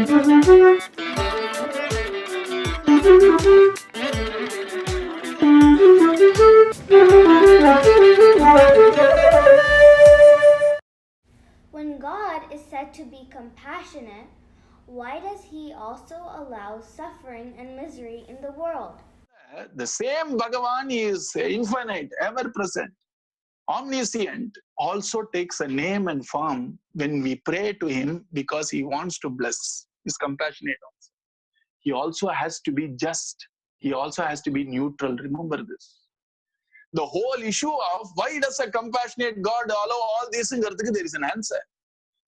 When God is said to be compassionate, why does he also allow suffering and misery in the world? The same Bhagavan is infinite, ever present, omniscient, also takes a name and form when we pray to him because he wants to bless. He's compassionate also. He also has to be just. He also has to be neutral. Remember this. The whole issue of why does a compassionate God allow all these things, there is an answer.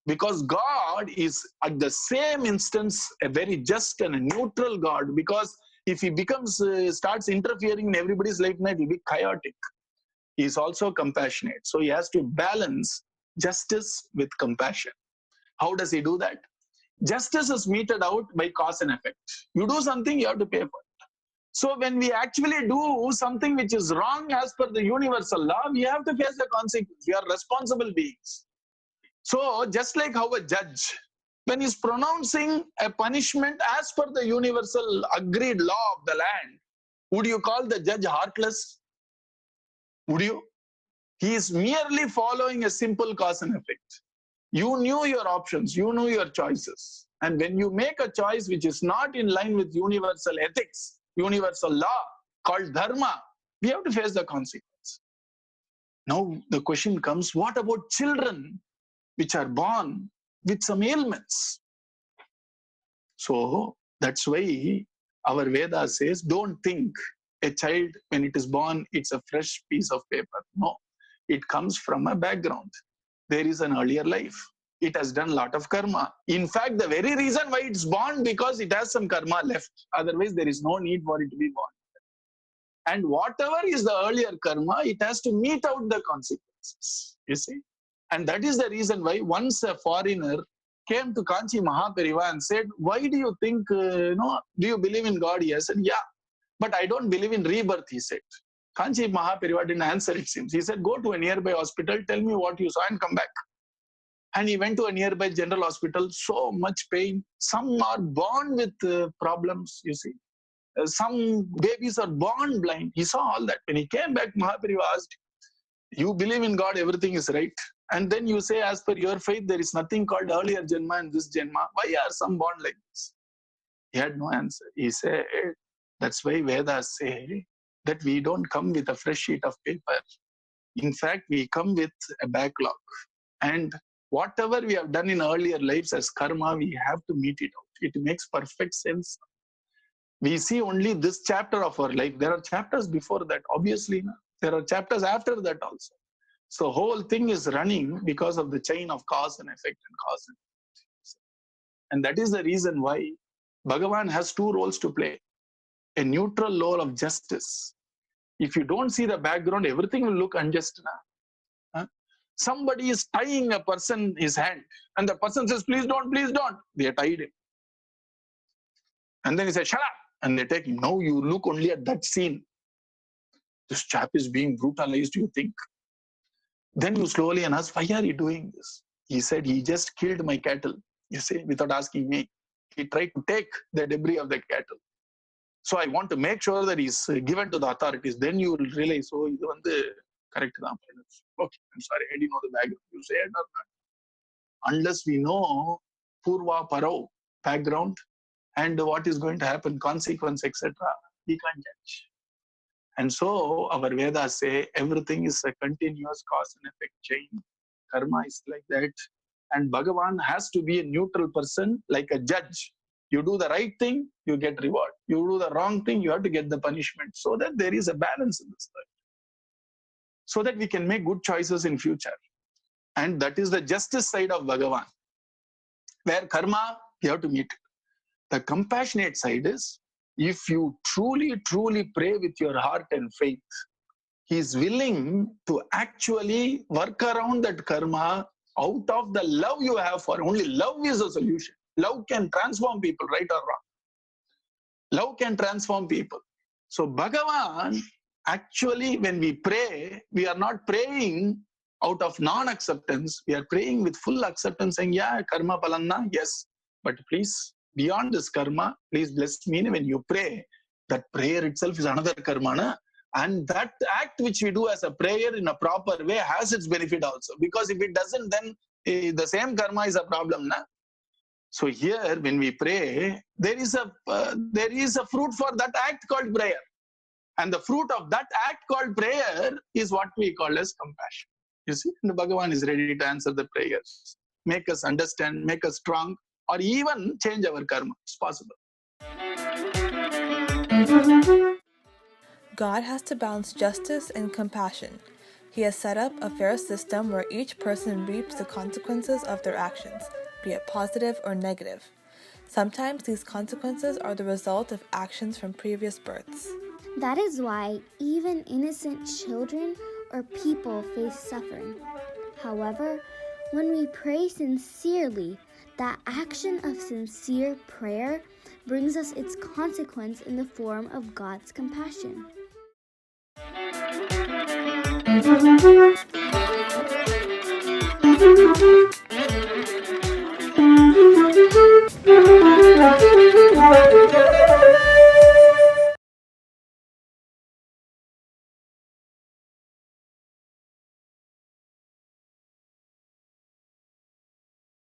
Because God is at the same instance a very just and a neutral God. Because if he becomes, starts interfering in everybody's life, it will be chaotic. He is also compassionate. So he has to balance justice with compassion. How does he do that? Justice is meted out by cause and effect. You do something, you have to pay for it. So when we actually do something which is wrong as per the universal law, we have to face the consequence. We are responsible beings. So just like how a judge, when he's pronouncing a punishment as per the universal agreed law of the land, would you call the judge heartless? Would you? He is merely following a simple cause and effect. You knew your options, you knew your choices. And when you make a choice which is not in line with universal ethics, universal law called dharma, we have to face the consequence. Now the question comes, what about children which are born with some ailments? So that's why our Veda says, don't think a child, when it is born, it's a fresh piece of paper. No, it comes from a background. There is an earlier life. It has done a lot of karma. In fact, the very reason why it's born, because it has some karma left. Otherwise, there is no need for it to be born. And whatever is the earlier karma, it has to mete out the consequences. You see? And that is the reason why once a foreigner came to Kanchi Mahaperiva and said, why do you think, do you believe in God? He said, yeah, but I don't believe in rebirth, he said. Kanchi Mahaperiva didn't answer, it seems. He said, go to a nearby hospital, tell me what you saw and come back. And he went to a nearby general hospital, so much pain. Some are born with problems, you see. Some babies are born blind. He saw all that. When he came back, Mahaperiva asked, you believe in God, everything is right. And then you say, as per your faith, there is nothing called earlier Janma and this Janma. Why are some born like this? He had no answer. He said, that's why Vedas say that we don't come with a fresh sheet of paper. In fact, we come with a backlog. And whatever we have done in earlier lives as karma, we have to meet it out. It makes perfect sense. We see only this chapter of our life. There are chapters before that, obviously. There are chapters after that also. So whole thing is running because of the chain of cause and effect and cause and effect. And that is the reason why Bhagavan has two roles to play. A neutral role of justice. If you don't see the background, everything will look unjust now. Huh? Somebody is tying a person his hand and the person says, please don't, please don't. They tied him. And then he says, shut up. And they take him. Now you look only at that scene. This chap is being brutalized, you think. Then you slowly ask, why are you doing this? He said, he just killed my cattle, you see, without asking me. He tried to take the debris of the cattle. So I want to make sure that he's given to the authorities. Then you will realize, oh, this is correct. Okay, I'm sorry, I didn't know the background. You say it or not. Unless we know Purva Parao background and what is going to happen, consequence, etc., we can't judge. And so our Vedas say everything is a continuous cause and effect chain. Karma is like that. And Bhagavan has to be a neutral person, like a judge. You do the right thing, you get reward. You do the wrong thing, you have to get the punishment. So that there is a balance in this world. So that we can make good choices in future. And that is the justice side of Bhagavan. Where karma, you have to meet it. The compassionate side is, if you truly, truly pray with your heart and faith, he is willing to actually work around that karma out of the love you have for him. Only love is a solution. Love can transform people, right or wrong. Love can transform people. So Bhagavan, actually when we pray, we are not praying out of non-acceptance. We are praying with full acceptance, saying, yeah, karma palanna, yes, but please beyond this karma, please bless me. When you pray, that prayer itself is another karma. Na? And that act which we do as a prayer in a proper way has its benefit also. Because if it doesn't, then the same karma is a problem. Na? So here, when we pray, there is a fruit for that act called prayer. And the fruit of that act called prayer is what we call as compassion. You see, and Bhagavan is ready to answer the prayers, make us understand, make us strong, or even change our karma. It's possible. God has to balance justice and compassion. He has set up a fair system where each person reaps the consequences of their actions, be it positive or negative. Sometimes these consequences are the result of actions from previous births. That is why even innocent children or people face suffering. However, when we pray sincerely, that action of sincere prayer brings us its consequence in the form of God's compassion.